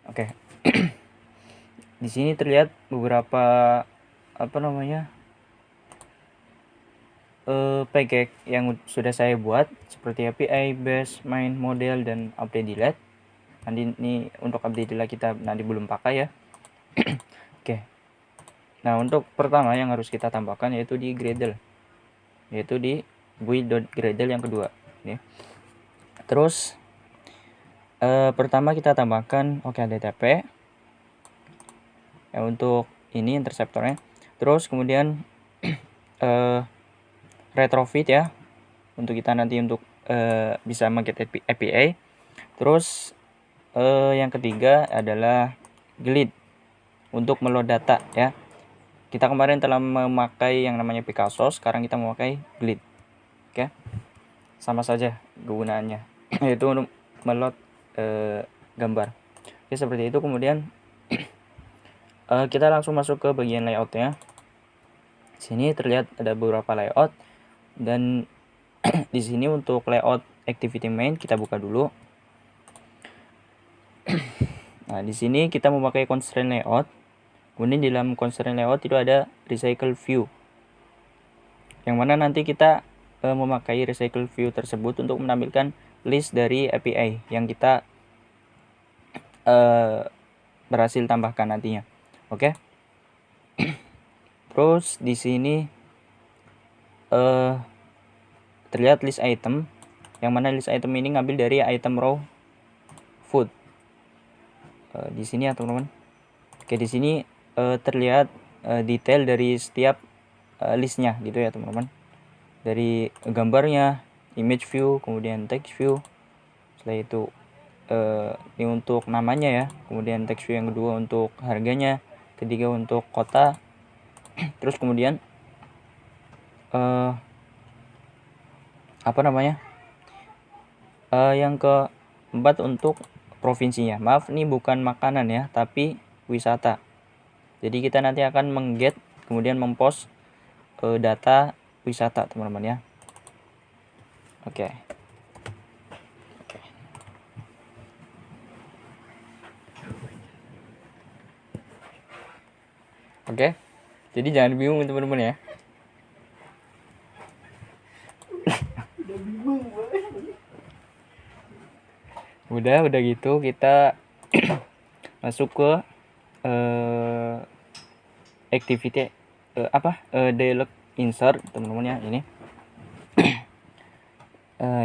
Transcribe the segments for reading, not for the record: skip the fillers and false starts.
Oke. Di sini terlihat beberapa package yang sudah saya buat seperti API, base, main, model, dan update delete. Nanti ini untuk update delete kita nanti belum pakai ya. Oke. Nah, untuk pertama yang harus kita tambahkan yaitu di Gradle, yaitu di GUI.Gradle yang kedua. Ini. Terus pertama kita tambahkan OKDTP ya, untuk ini interceptornya. Terus kemudian retrofit ya, untuk kita nanti untuk bisa mengget API. Terus yang ketiga adalah glid untuk meload data ya. Kita kemarin telah memakai yang namanya Picasso, sekarang kita memakai glid. Oke. Sama saja kegunaannya, yaitu untuk meload gambar. Oke, seperti itu. Kemudian kita langsung masuk ke bagian layoutnya. Sini terlihat ada beberapa layout, dan di sini untuk layout activity main kita buka dulu. Nah, di sini kita memakai constraint layout. Kemudian di dalam constraint layout itu ada recycle view, yang mana nanti kita memakai recycle view tersebut untuk menampilkan list dari API yang kita berhasil tambahkan nantinya. Oke. Terus di sini terlihat list item, yang mana list item ini ngambil dari item row food. Di sini ya teman-teman. Oke, di sini terlihat detail dari setiap listnya gitu ya teman-teman. Dari gambarnya, image view, kemudian text view. Setelah itu ini untuk namanya ya, kemudian text view yang kedua untuk harganya, ketiga untuk kota. Terus kemudian yang keempat untuk provinsinya. Maaf, ini bukan makanan ya, tapi wisata. Jadi kita nanti akan mengget kemudian mempost data wisata teman-teman ya. Oke. Oke. Jadi jangan bingung teman-teman ya. Udah gitu kita masuk ke activity dialog insert teman-teman ya. Ini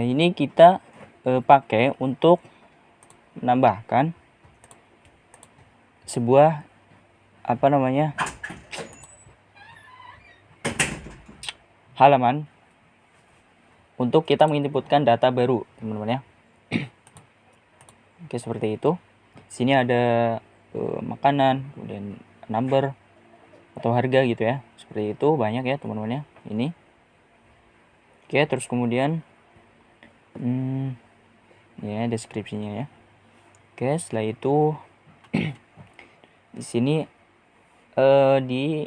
ini kita pakai untuk menambahkan sebuah halaman untuk kita menginputkan data baru teman-teman ya. Oke, seperti itu. Sini ada makanan, kemudian number atau harga gitu ya. Seperti itu, banyak ya teman-teman ya. Ini. Oke, terus kemudian ya deskripsinya ya. Oke, setelah itu di sini di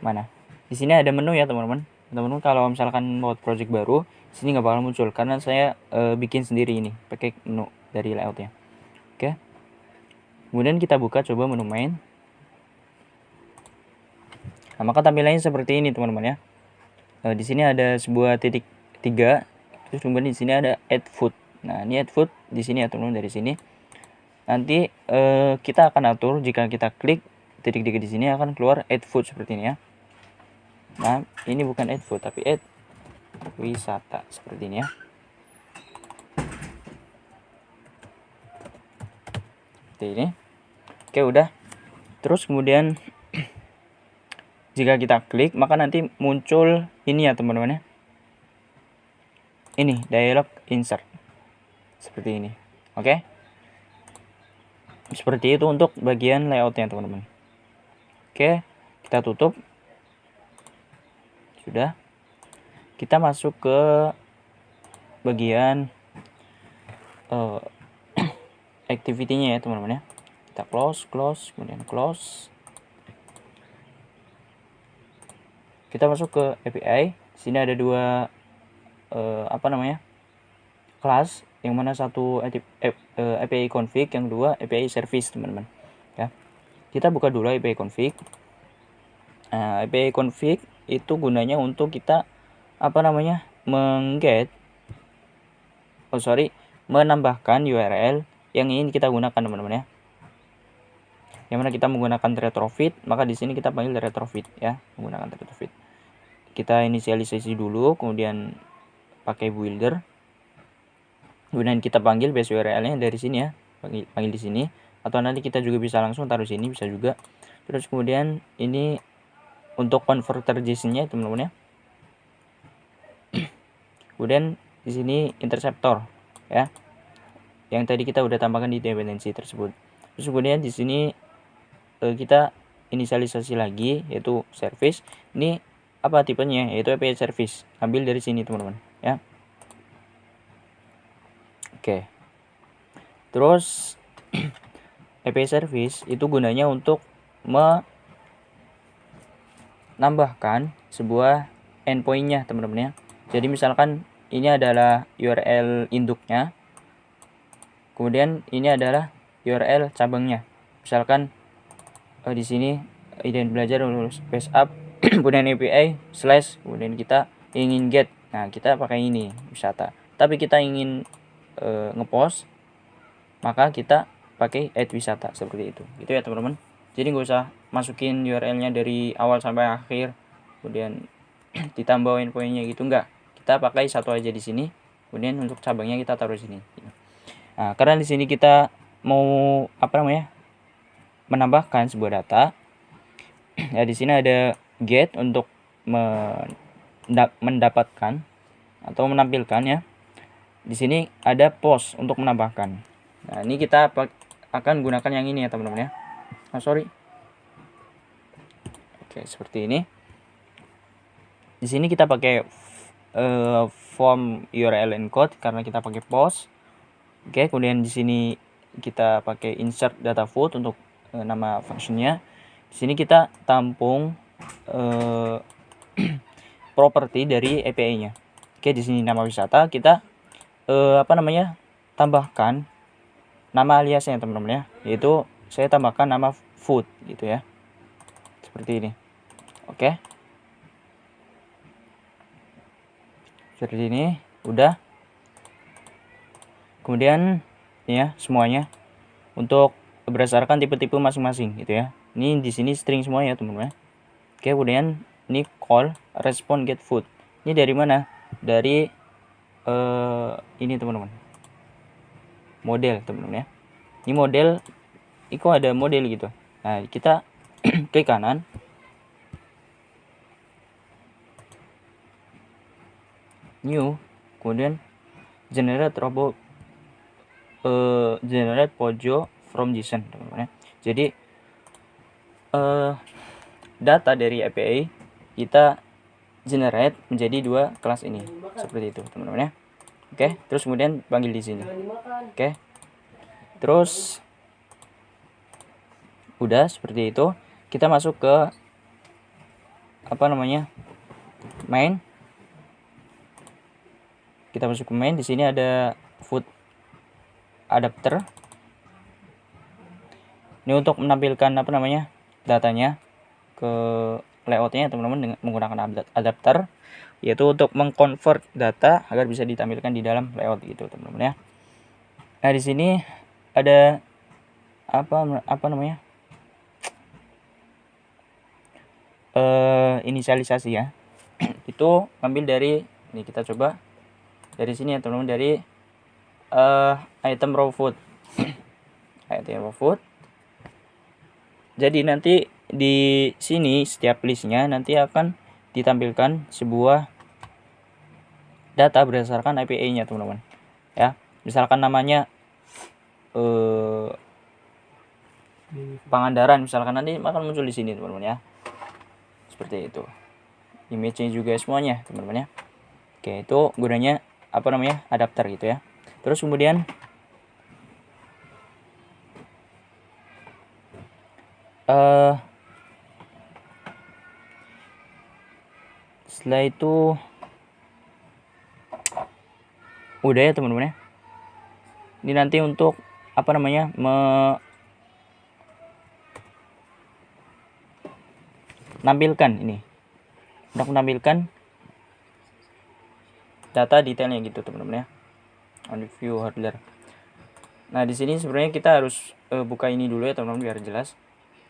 mana? Di sini ada menu ya teman-teman. Teman-teman kalau misalkan buat project baru, sini nggak bakal muncul karena saya bikin sendiri ini pakai menu dari layoutnya. Oke. Kemudian kita buka coba menu main. Nah, maka tampilannya seperti ini teman-teman ya. Di sini ada sebuah titik 3. Terus kemudian di sini ada add food. Nah, ini add food di sini ya teman-teman, dari sini. Nanti kita akan atur jika kita klik titik 3 di sini akan keluar add food seperti ini ya. Nah, ini bukan add food tapi add wisata seperti ini ya. Seperti ini. Oke, udah. Terus kemudian jika kita klik maka nanti muncul ini ya teman-teman ya. Ini dialog insert. Seperti ini. Oke. Seperti itu untuk bagian layoutnya teman-teman. Oke, kita tutup. Sudah. Kita masuk ke bagian activity-nya ya teman-teman ya. Kita close, kemudian close. Kita masuk ke API. Sini ada dua kelas. Yang mana satu API config, yang kedua API service, teman-teman. Ya. Kita buka dulu API config. Nah, API config itu gunanya untuk kita menambahkan URL yang ingin kita gunakan, teman-teman ya. Yang mana kita menggunakan retrofit, maka di sini kita panggil retrofit ya, menggunakan retrofit. Kita inisialisasi dulu, kemudian pakai builder. Kemudian kita panggil base URL-nya dari sini ya, panggil di sini, atau nanti kita juga bisa langsung taruh sini, bisa juga. Terus kemudian ini untuk converter JSON-nya, teman-teman ya. Kemudian di sini interceptor ya, yang tadi kita udah tambahkan di dependensi tersebut. Terus kemudian di sini kita inisialisasi lagi, yaitu service. Ini apa tipenya, yaitu API service. Ambil dari sini, teman-teman ya. Oke. Terus API service itu gunanya untuk menambahkan sebuah endpoint-nya, teman-teman ya. Jadi misalkan ini adalah URL induknya, kemudian ini adalah URL cabangnya. Misalkan di sini iden belajar space up kemudian API / kemudian kita ingin get. Nah, kita pakai ini wisata. Tapi kita ingin ngepost, maka kita pakai add wisata seperti itu. Gitu ya, teman-teman. Jadi nggak usah masukin URL-nya dari awal sampai akhir, kemudian ditambah endpoint-nya gitu, enggak. Kita pakai satu aja di sini. Kemudian untuk cabangnya kita taruh sini. Nah, karena di sini kita mau menambahkan sebuah data. Ya, di sini ada get untuk mendapatkan atau menampilkan ya. Di sini ada post untuk menambahkan. Nah, ini kita akan gunakan yang ini ya, teman-teman ya. Oke, seperti ini. Di sini kita pakai form URL encode karena kita pakai post. Oke, kemudian di sini kita pakai insert data food untuk nama functionnya. Di sini kita tampung properti dari API-nya. Oke, di sini nama wisata kita tambahkan nama aliasnya, teman-teman ya. Yaitu saya tambahkan nama food gitu ya. Seperti ini. Oke. Seperti ini, udah. Kemudian ya semuanya untuk berdasarkan tipe-tipe masing-masing gitu ya. Ini di sini string semua ya, teman-teman. Oke, kemudian ini call respond get food. Ini dari mana? Dari ini, teman-teman. Model, teman-teman ya. Ini model, kok ada model gitu. Nah, kita klik kanan. New, kemudian generate pojo from JSON, teman-teman ya. Jadi data dari API kita generate menjadi dua kelas ini, seperti itu, teman-teman ya. Oke, terus kemudian panggil di sini. Oke, terus udah seperti itu. Kita masuk ke main. Kita masuk ke main. Di sini ada food adapter. Ini untuk menampilkan datanya ke layoutnya, teman-teman, dengan menggunakan adapter, yaitu untuk mengconvert data agar bisa ditampilkan di dalam layout gitu, teman-teman ya. Nah, di sini ada inisialisasi ya. Itu ambil dari ini, kita coba dari sini ya, teman-teman, dari item raw food. Item raw food. Jadi nanti di sini setiap listnya nanti akan ditampilkan sebuah data berdasarkan API-nya, teman-teman ya. Misalkan namanya Pangandaran, misalkan, nanti akan muncul di sini, teman-teman ya. Seperti itu. Image-nya juga semuanya, teman-teman ya. Oke, itu gunanya adapter gitu ya. Terus kemudian setelah itu udah ya, teman-teman ya. Ini nanti untuk apa namanya, menampilkan ini, untuk menampilkan data detailnya gitu teman-teman ya, on view hardware. Nah di sini sebenarnya kita harus buka ini dulu ya teman-teman biar jelas.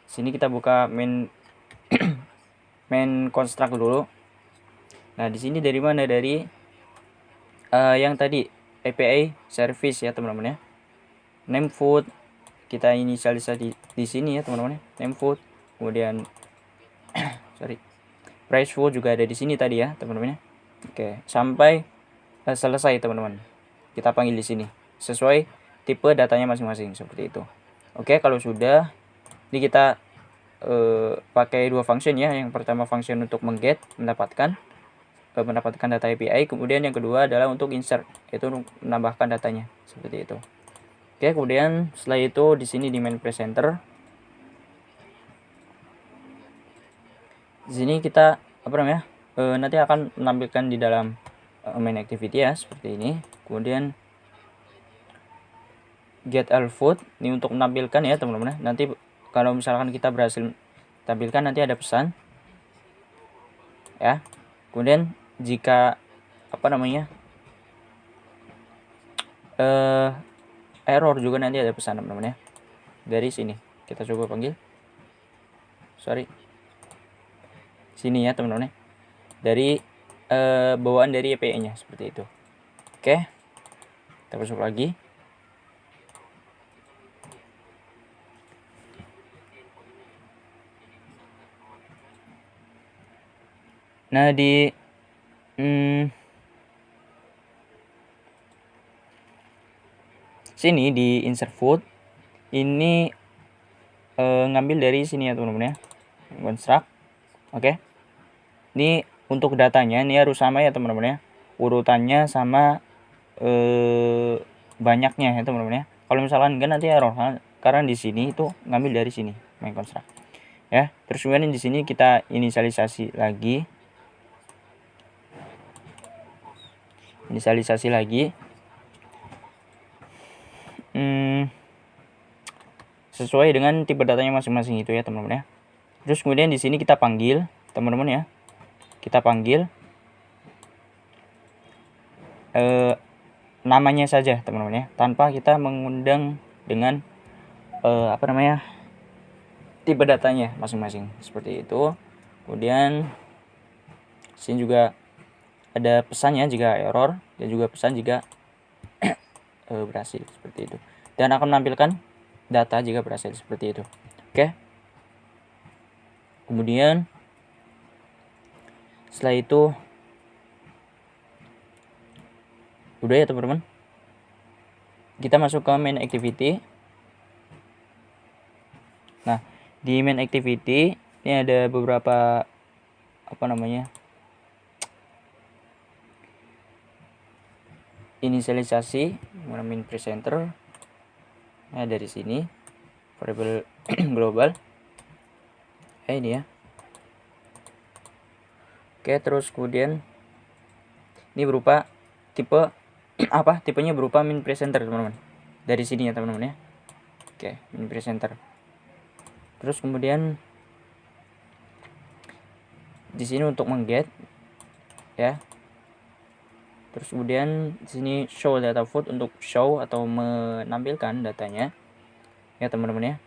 Sini kita buka main main construct dulu. Nah di sini dari mana, dari yang tadi API service ya teman-teman ya. Name food kita inisialisasi di sini ya teman-teman ya, name food. Kemudian price food juga ada di sini tadi ya teman-teman ya. Oke, sampai selesai teman-teman. Kita panggil di sini sesuai tipe datanya masing-masing seperti itu. Oke, kalau sudah, ini kita pakai dua function ya. Yang pertama function untuk mengget, mendapatkan data API, kemudian yang kedua adalah untuk insert, yaitu menambahkan datanya seperti itu. Oke, kemudian setelah itu di sini di main presenter, di sini kita apa namanya, nanti akan menampilkan di dalam main activity ya seperti ini. Kemudian get all food ini untuk menampilkan ya teman-teman. Nanti kalau misalkan kita berhasil tampilkan, nanti ada pesan ya. Kemudian jika apa namanya, error juga nanti ada pesan teman-teman ya. Dari sini kita coba panggil, sini ya teman-teman ya, dari bawaan dari API nya seperti itu. Oke, kita masuk lagi. Nah di sini di insert food ini ngambil dari sini ya teman-teman ya, construct. Oke, ini untuk datanya ini harus sama ya teman-teman ya, urutannya sama banyaknya ya teman-teman ya. Kalau misalkan enggak nanti error, karena di sini itu ngambil dari sini main construct ya. Terus kemudian di sini kita inisialisasi lagi, sesuai dengan tipe datanya masing-masing itu ya teman-teman ya. Terus kemudian di sini kita panggil teman-teman ya, kita panggil namanya saja teman-teman ya, tanpa kita mengundang dengan apa namanya, tipe datanya masing-masing seperti itu. Kemudian sini juga ada pesannya jika error, dan juga pesan jika berhasil seperti itu, dan akan menampilkan data jika berhasil seperti itu. Oke, kemudian setelah itu udah ya teman-teman, kita masuk ke main activity. Nah di main activity ini ada beberapa apa namanya, inisialisasi main presenter ya, dari sini variable global ini ya. Oke, terus kemudian ini berupa tipe apa, tipenya berupa min presenter teman-teman, dari sini ya teman-teman ya. Oke, min presenter. Terus kemudian di sini untuk mengget ya. Terus kemudian di sini show data food untuk show atau menampilkan datanya ya teman-teman ya,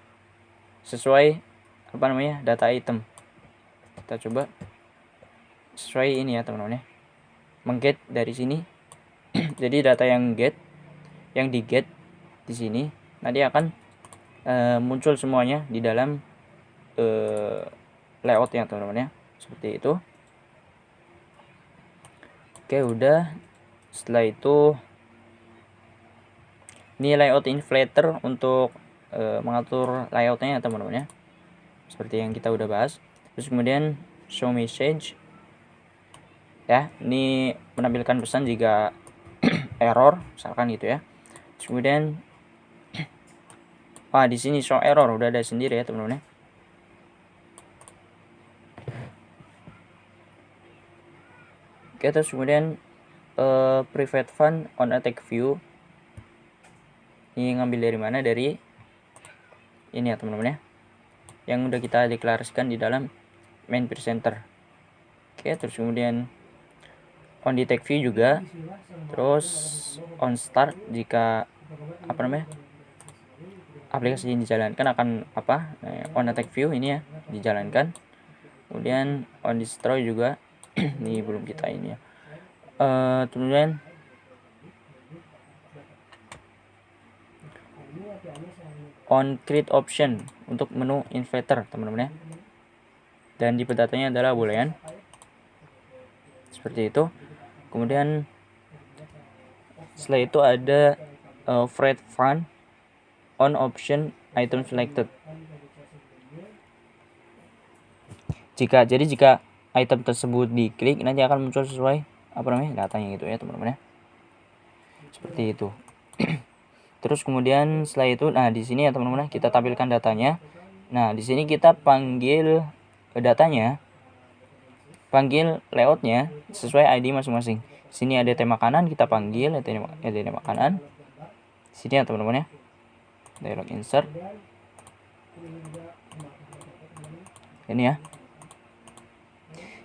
sesuai apa namanya, data item. Kita coba sesuai ini ya teman-teman ya, mengget dari sini. Jadi data yang di get di sini nanti akan muncul semuanya di dalam layoutnya teman-teman ya, seperti itu. Oke, udah. Setelah itu ini layout inflator untuk mengatur layoutnya ya teman-teman ya, seperti yang kita udah bahas. Terus kemudian show message ya, ini menampilkan pesan jika error misalkan gitu ya. Terus kemudian di sini show error udah ada sendiri ya teman-teman ya. Oke, terus kemudian private fund on attack view Ini ngambil dari mana? Dari ini ya teman-teman ya, yang udah kita deklarasikan di dalam main presenter. Oke, terus kemudian on detect view juga, terus on start jika aplikasi ini dijalankan akan on attack view ini ya dijalankan. Kemudian on destroy juga ini belum kita ini ya. Kemudian on create option untuk menu inverter teman-teman ya, dan tipe datanya adalah boolean seperti itu. Kemudian setelah itu ada fret fun on option item selected. Jika item tersebut diklik, nanti akan muncul sesuai datanya gitu ya teman-teman ya, seperti itu. Terus kemudian setelah itu, nah di sini ya teman-teman, kita tampilkan datanya. Nah di sini kita panggil datanya, panggil layoutnya sesuai ID masing-masing. Sini ada tema kanan, kita panggil tema kanan. Sini ya teman-teman ya, dialog insert ini ya.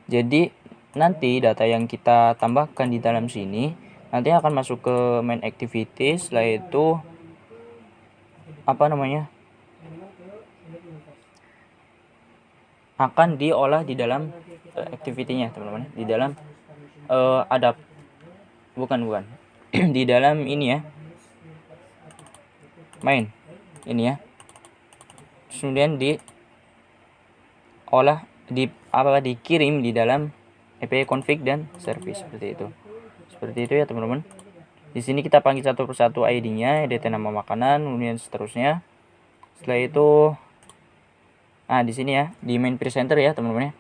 Jadi nanti data yang kita tambahkan di dalam sini nanti akan masuk ke main activity. Setelah itu akan diolah di dalam activity-nya teman-teman, di dalam bukan di dalam ini ya, main ini ya. Kemudian diolah dikirim di dalam API config dan service seperti itu ya teman-teman. Di sini kita panggil satu persatu ID-nya, EDT nama makanan, kemudian seterusnya. Setelah itu di sini ya, di main presenter ya teman-teman ya.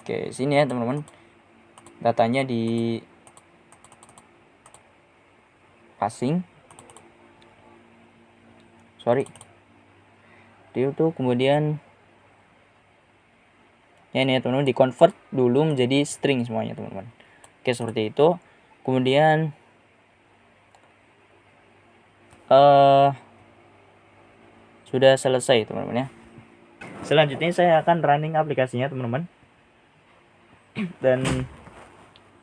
Oke, sini ya teman-teman, datanya di passing, itu kemudian ya ini ya teman-teman, di convert dulu menjadi string semuanya teman-teman. Oke, seperti itu. Kemudian sudah selesai teman-teman ya. Selanjutnya saya akan running aplikasinya teman-teman, dan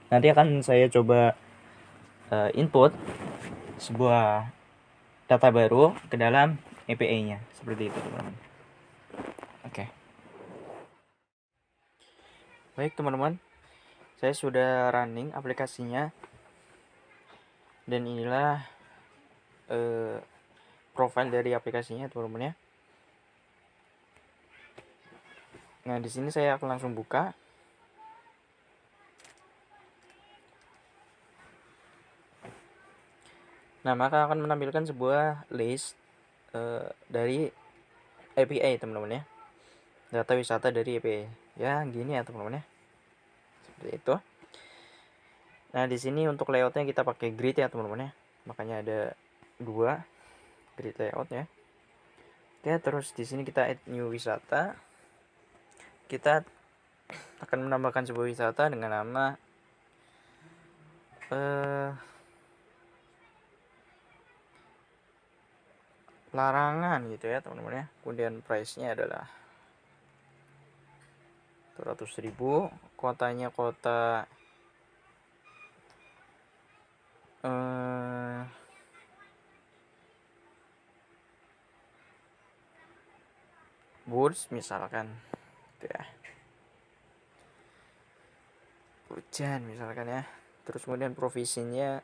nanti akan saya coba input sebuah data baru ke dalam API-nya seperti itu teman-teman. Oke. Baik teman-teman, saya sudah running aplikasinya, dan inilah profile dari aplikasinya teman-teman ya. Nah di sini saya akan langsung buka. Nah maka akan menampilkan sebuah list dari API teman-teman ya, data wisata dari API ya, gini ya teman-teman ya, seperti itu. Nah di sini untuk layoutnya kita pakai grid ya teman-teman ya, makanya ada 2 grid layout ya. Oke, terus di sini kita add new wisata. Kita akan menambahkan sebuah wisata dengan nama larangan gitu ya teman-teman ya. Kemudian price-nya adalah 200.000, kotanya kota Woods misalkan gitu ya, hujan misalkan ya. Terus kemudian provinsinya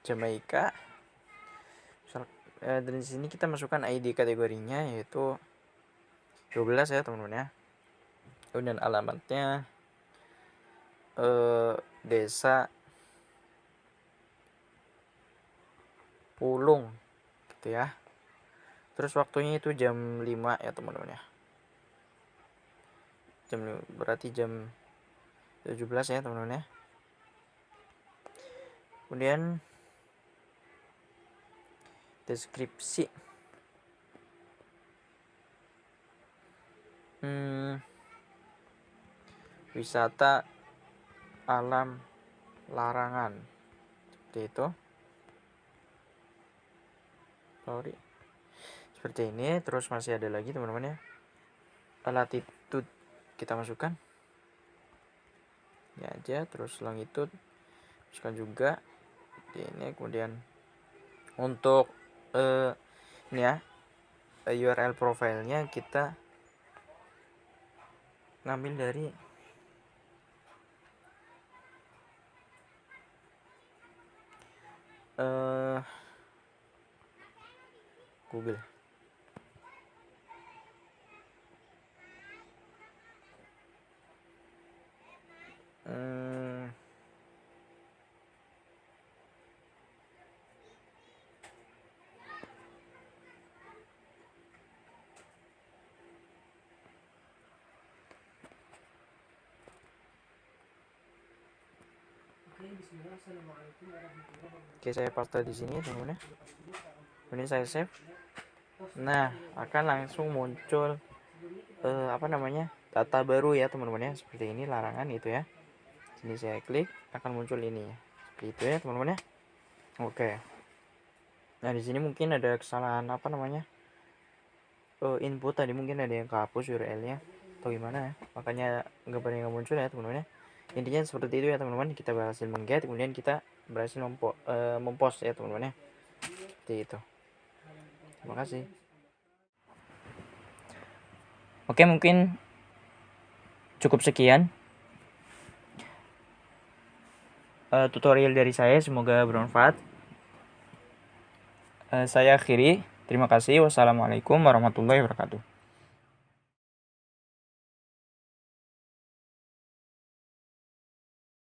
Jamaika dan di sini kita masukkan ID kategorinya yaitu 12 ya teman-teman ya. Kemudian alamatnya desa Pulung gitu ya. Terus waktunya itu jam 5 ya teman-teman ya. Berarti jam 17 ya teman-teman ya. Kemudian deskripsi wisata alam larangan seperti itu. Sorry. Seperti ini. Terus masih ada lagi teman-teman ya, latitude kita masukkan ya aja, terus longitude masukkan juga ini. Kemudian untuk ini ya, URL profilnya kita ngambil dari Google. Oke, saya paste di sini teman-teman ya. Kemudian saya save. Nah, akan langsung muncul data baru ya teman-teman ya, seperti ini, larangan itu ya. Sini saya klik, akan muncul ini ya. Seperti itu ya teman-teman ya. Oke. Nah, di sini mungkin ada kesalahan input tadi, mungkin ada yang kehapus URL-nya atau gimana ya. Makanya gambarnya nggak muncul ya teman-teman ya. Intinya seperti itu ya teman-teman. Kita berhasil mengget, kemudian kita berhasil mempost ya teman-teman ya. Seperti itu. Terima kasih. Oke, mungkin cukup sekian tutorial dari saya, semoga bermanfaat. Saya akhiri. Terima kasih. Wassalamualaikum warahmatullahi wabarakatuh.